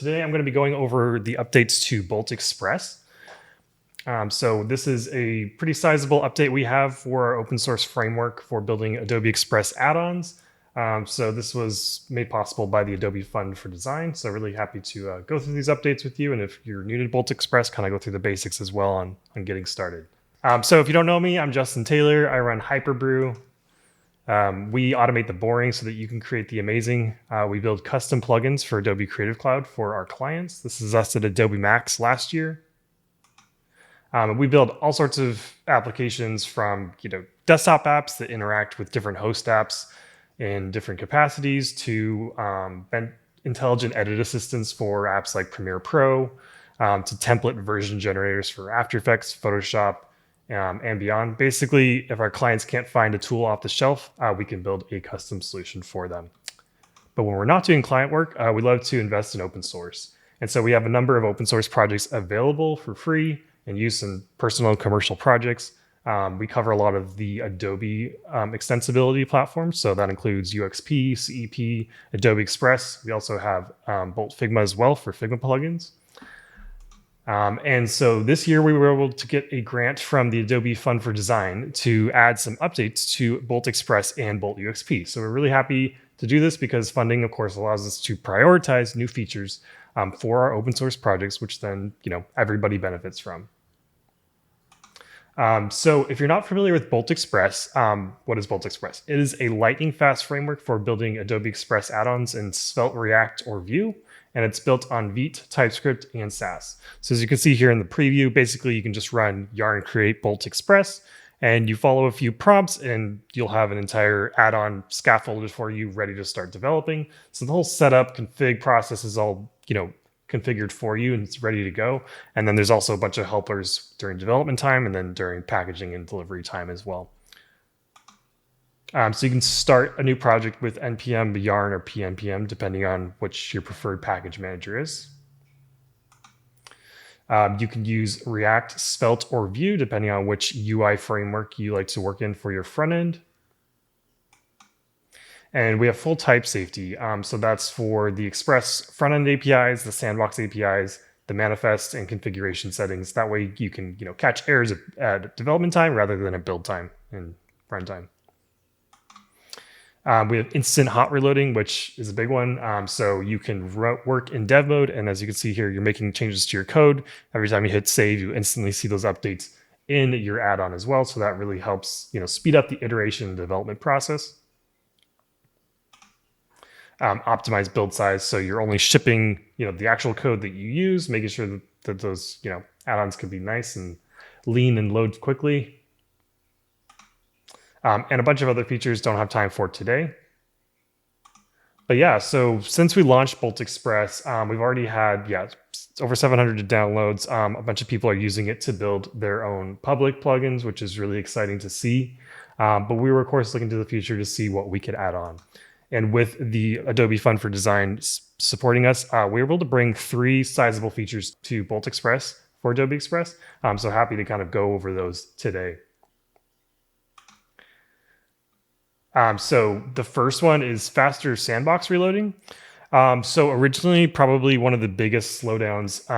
today I'm going to be going over the updates to Bolt Express. So this is a pretty sizable update we have for our open source framework for building Adobe Express add-ons. So this was made possible by the Adobe Fund for Design. So really happy to go through these updates with you. And if you're new to Bolt Express, kind of go through the basics as well on getting started. So if you don't know me, I'm Justin Taylor. I run Hyper Brew. We automate the boring so that you can create the amazing. We build custom plugins for Adobe Creative Cloud for our clients. This is us at Adobe Max last year. We build all sorts of applications from desktop apps that interact with different host apps in different capacities to intelligent edit assistants for apps like Premiere Pro, to template version generators for After Effects, Photoshop, and beyond. Basically, if our clients can't find a tool off the shelf, we can build a custom solution for them. But when we're not doing client work, we love to invest in open source. And so we have a number of open source projects available for free and use in personal and commercial projects. We cover a lot of the Adobe extensibility platforms. So that includes UXP, CEP, Adobe Express. We also have Bolt Figma as well for Figma plugins. And so this year we were able to get a grant from the Adobe Fund for Design to add some updates to Bolt Express and Bolt UXP. So we're really happy to do this because funding, of course, allows us to prioritize new features for our open source projects, which then everybody benefits from. So if you're not familiar with Bolt Express, what is Bolt Express? It is a lightning fast framework for building Adobe Express add-ons in Svelte, React, or Vue. And it's built on Vite, TypeScript, and Sass. So as you can see here in the preview, basically you can just run yarn create Bolt Express, and you follow a few prompts, and you'll have an entire add-on scaffolded for you ready to start developing. So the whole setup config process is all configured for you, and it's ready to go. And then there's also a bunch of helpers during development time, and then during packaging and delivery time as well. So you can start a new project with npm, yarn, or pnpm, depending on which your preferred package manager is. You can use React, Svelte, or Vue, depending on which UI framework you like to work in for your front end. And we have full type safety. So that's for the Express front-end APIs, the Sandbox APIs, the manifest and configuration settings. That way you can catch errors at development time rather than at build time and runtime. We have instant hot reloading, which is a big one. So you can work in dev mode. And as you can see here, you're making changes to your code. Every time you hit save, you instantly see those updates in your add-on as well. So that really helps speed up the iteration and development process. Optimize build size. So you're only shipping the actual code that you use, making sure that those add-ons can be nice and lean and load quickly. And a bunch of other features don't have time for today. But yeah, so since we launched Bolt Express, we've already had over 700 downloads. A bunch of people are using it to build their own public plugins, which is really exciting to see. But we were, of course, looking to the future to see what we could add on. And with the Adobe Fund for Design supporting us, we were able to bring 3 sizable features to Bolt Express for Adobe Express. So happy to kind of go over those today. So the first one is faster Sandbox reloading. So originally, probably one of the biggest slowdowns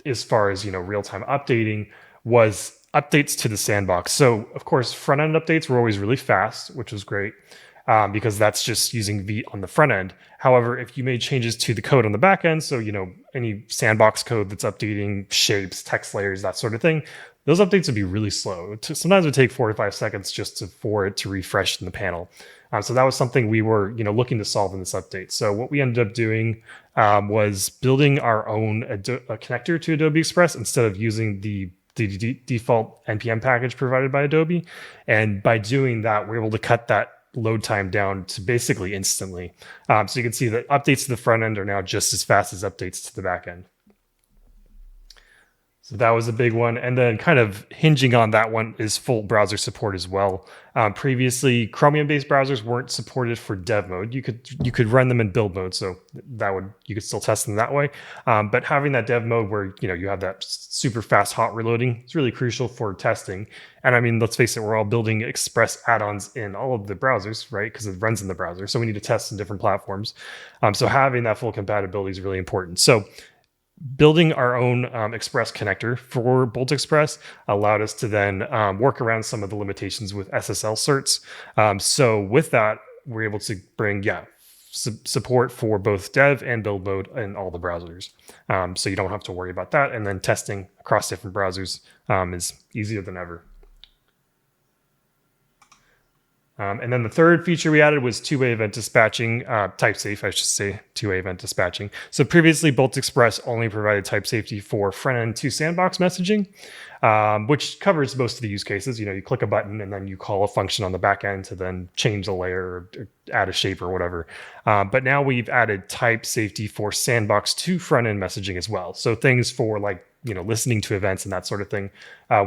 as far as real-time updating was updates to the Sandbox. So of course, front-end updates were always really fast, which was great because that's just using Vite on the front end. However, if you made changes to the code on the back end, so any Sandbox code that's updating shapes, text layers, that sort of thing, those updates would be really slow. Sometimes it would take 4 to 5 seconds just for it to refresh in the panel. So that was something we were looking to solve in this update. So what we ended up doing was building our own a connector to Adobe Express instead of using the default NPM package provided by Adobe. And by doing that, we're able to cut that load time down to basically instantly. So you can see that updates to the front end are now just as fast as updates to the back end. So that was a big one. And then kind of hinging on that one is full browser support as well. Previously, Chromium-based browsers weren't supported for dev mode. You could run them in build mode, so you could still test them that way. But having that dev mode where you have that super fast hot reloading is really crucial for testing. And I mean, let's face it, we're all building Express add-ons in all of the browsers, right? Because it runs in the browser, so we need to test in different platforms. So having that full compatibility is really important. So building our own Express connector for Bolt Express allowed us to then work around some of the limitations with SSL certs. So with that, we're able to bring, support for both dev and build mode in all the browsers. So you don't have to worry about that. And then testing across different browsers is easier than ever. And then the third feature we added was two-way event dispatching, type safe, I should say, two-way event dispatching. So previously, Bolt Express only provided type safety for front-end to Sandbox messaging, which covers most of the use cases. You click a button and then you call a function on the back end to then change a layer or add a shape or whatever. But now we've added type safety for Sandbox to front-end messaging as well. So things for listening to events and that sort of thing.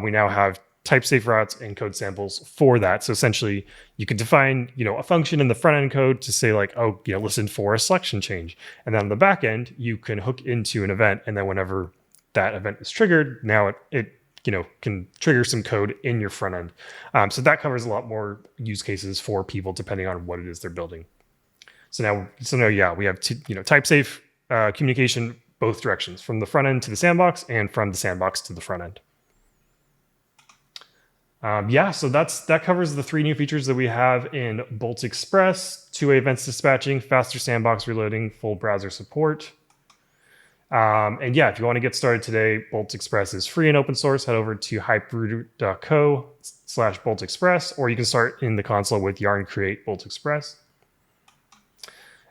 We now have type safe routes and code samples for that. So essentially you can define, a function in the front end code to say listen for a selection change. And then on the back end, you can hook into an event. And then whenever that event is triggered, now it can trigger some code in your front end. So that covers a lot more use cases for people depending on what it is they're building. So now, we have type safe communication both directions, from the front end to the sandbox and from the sandbox to the front end. So that covers the three new features that we have in Bolt Express: two-way events dispatching, faster sandbox reloading, full browser support. If you want to get started today, Bolt Express is free and open source. Head over to hyperbrew.co/Bolt Express, or you can start in the console with yarn create Bolt Express.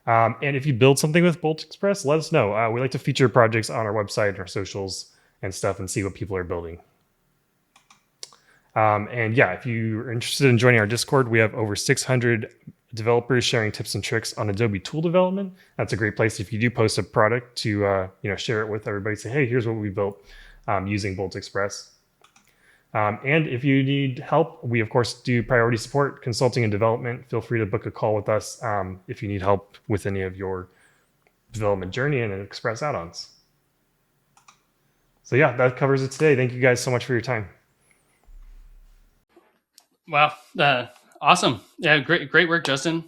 And if you build something with Bolt Express, let us know. We like to feature projects on our website and our socials and stuff and see what people are building. If you're interested in joining our Discord, we have over 600 developers sharing tips and tricks on Adobe tool development. That's a great place if you do post a product to share it with everybody. Say, hey, here's what we built using Bolt Express. And if you need help, we of course do priority support, consulting, and development. Feel free to book a call with us if you need help with any of your development journey and Express add-ons. So that covers it today. Thank you guys so much for your time. Wow, awesome! Yeah, great work, Justin.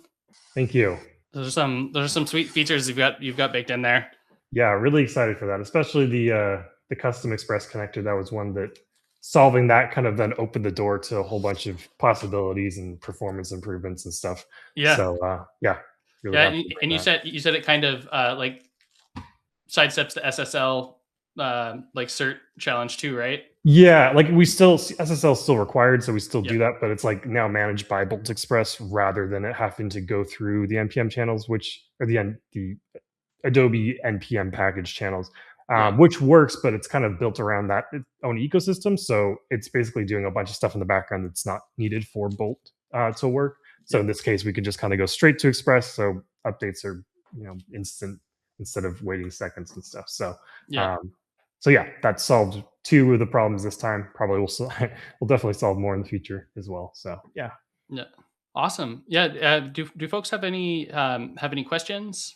Thank you. Those are some sweet features you've got baked in there. Yeah, really excited for that, especially the custom Express connector. That was one that solving that kind of then opened the door to a whole bunch of possibilities and performance improvements and stuff. Yeah. So really. Yeah, and you said it kind of sidesteps the SSL cert challenge too, right? Yeah, SSL is still required, so we still do that, but it's now managed by Bolt Express rather than it having to go through the NPM channels, which are the Adobe NPM package channels, which works, but it's kind of built around that own ecosystem. So it's basically doing a bunch of stuff in the background that's not needed for Bolt to work. So in this case, we can just kind of go straight to Express. So updates are instant instead of waiting seconds and stuff. So that solved two of the problems this time. Probably we'll definitely solve more in the future as well. So yeah. Awesome. Do folks have any questions?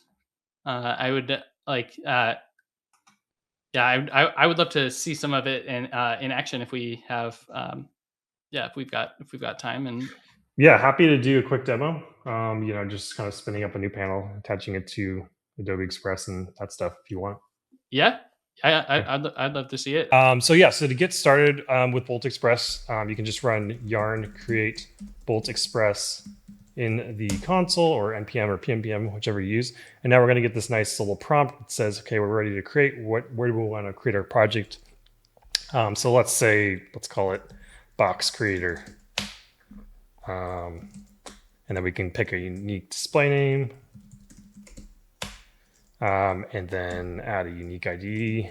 I would I would love to see some of it in action if we have if we've got time. And happy to do a quick demo. Just kind of spinning up a new panel, attaching it to Adobe Express and that stuff if you want. I'd love to see it. So to get started with Bolt Express, you can just run yarn create Bolt Express in the console or NPM or PNPM, whichever you use. And now we're going to get this nice little prompt that says, okay, we're ready to create. Where do we want to create our project? So let's call it box creator. And then we can pick a unique display name. And then add a unique ID.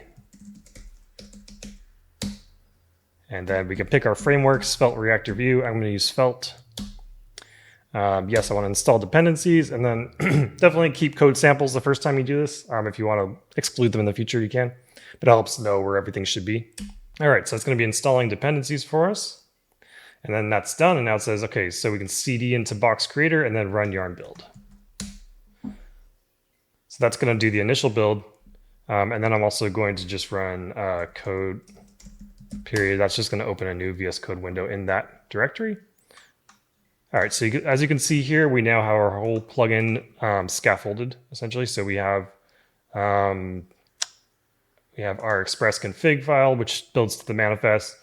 And then we can pick our framework, Svelte Reactor View. I'm going to use Svelte. Yes, I want to install dependencies, and then definitely keep code samples the first time you do this. If you want to exclude them in the future, you can, but it helps know where everything should be. All right, so it's going to be installing dependencies for us. And then that's done. And now it says, okay, so we can cd into box creator and then run yarn build. So that's going to do the initial build. And then I'm also going to just run code period. That's just going to open a new VS Code window in that directory. All right, so as you can see here, we now have our whole plugin scaffolded, essentially. So we have our Express config file, which builds to the manifest.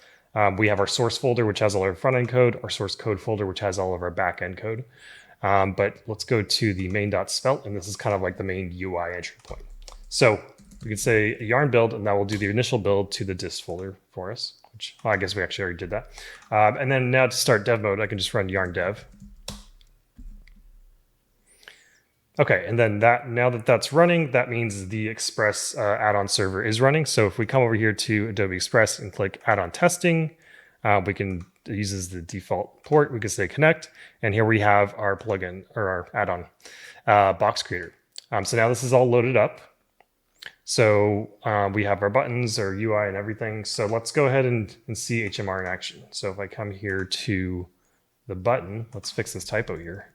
We have our source folder, which has all our front-end code, our source code folder, which has all of our back-end code. But let's go to the main.svelte, and this is kind of like the main UI entry point. So we could say yarn build, and that will do the initial build to the dist folder for us, which, well, I guess we actually already did that. And then now to start dev mode, I can just run yarn dev. Okay, and then now that that's running, that means the Express add-on server is running. So if we come over here to Adobe Express and click add-on testing, we can, it uses the default port, we can say connect, and here we have our plugin, or our add-on box creator. So now this is all loaded up. So we have our buttons, our UI and everything. So let's go ahead and see HMR in action. So if I come here to the button, let's fix this typo here.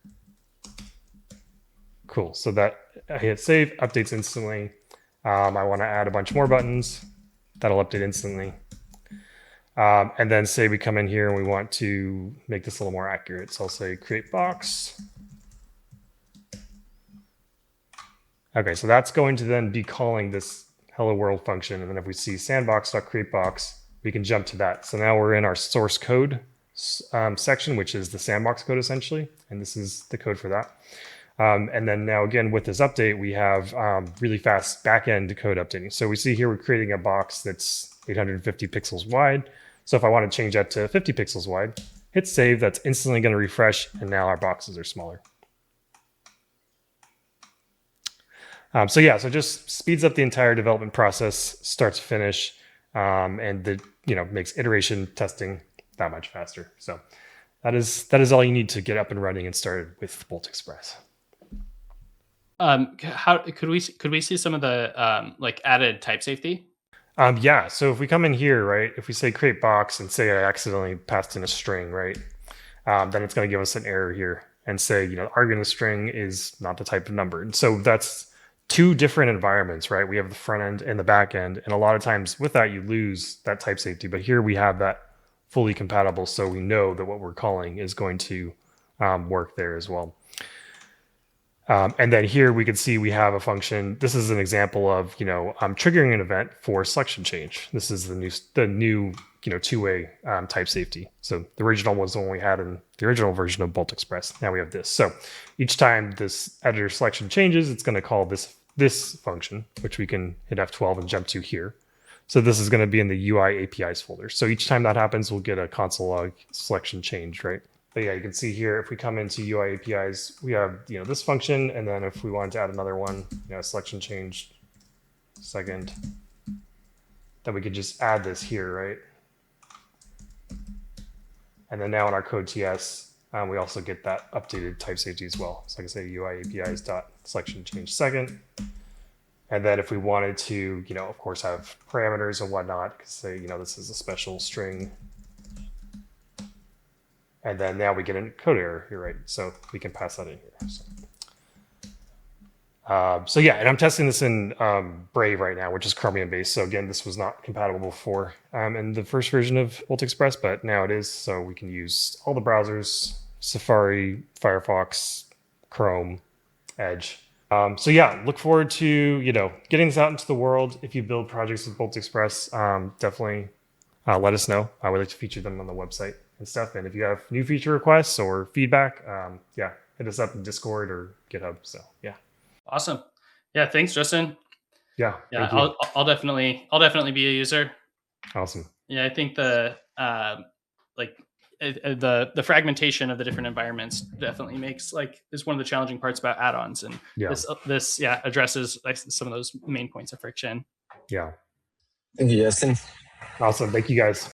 Cool, so that I hit save, updates instantly. I want to add a bunch more buttons. That'll update instantly. And then say we come in here and we want to make this a little more accurate. So I'll say create box. Okay, so that's going to then be calling this hello world function. And then if we see sandbox.createBox, we can jump to that. So now we're in our source code section, which is the Sandbox code essentially. And this is the code for that. And then now again, with this update, we have really fast backend code updating. So we see here we're creating a box that's 850 pixels wide. So if I want to change that to 50 pixels wide, hit save, that's instantly going to refresh. And now our boxes are smaller. So yeah, so just speeds up the entire development process, start to finish, and makes iteration testing that much faster. So that is all you need to get up and running and started with Bolt Express. How could we see some of the like added type safety? Yeah, so if we come in here, right, if we say create box and say I accidentally passed in a string, right, then it's going to give us an error here and say, argument of string is not the type of number. And so that's two different environments, right? We have the front end and the back end. And a lot of times with that, you lose that type safety. But here we have that fully compatible. So we know that what we're calling is going to work there as well. And then here we can see we have a function. This is an example of, I'm triggering an event for selection change. This is the new two-way type safety. So the original was the one we had in the original version of Bolt Express. Now we have this. So each time this editor selection changes, it's going to call this function, which we can hit F12 and jump to here. So this is going to be in the UI APIs folder. So each time that happens, we'll get a console log selection change, right? But yeah, you can see here, if we come into UI APIs, we have this function, and then if we want to add another one, selection change second, then we could just add this here, right? And then now in our code TS, we also get that updated type safety as well. So I can say UI APIs dot selection change second. And then if we wanted to, of course, have parameters and whatnot, say, this is a special string. And then now we get a code error here, right? So we can pass that in here. So yeah, and I'm testing this in Brave right now, which is Chromium-Based. So again, this was not compatible before in the first version of Bolt Express, but now it is. So we can use all the browsers, Safari, Firefox, Chrome, Edge. So yeah, look forward to getting this out into the world. If you build projects with Bolt Express, definitely let us know. I would like to feature them on the website and stuff. And if you have new feature requests or feedback, hit us up in Discord or GitHub. So yeah. Awesome. Yeah. Thanks, Justin. Yeah. I'll definitely be a user. Awesome. Yeah. I think the fragmentation of the different environments definitely is one of the challenging parts about add-ons. And this addresses some of those main points of friction. Yeah. Thank you, Justin. Awesome. Thank you guys.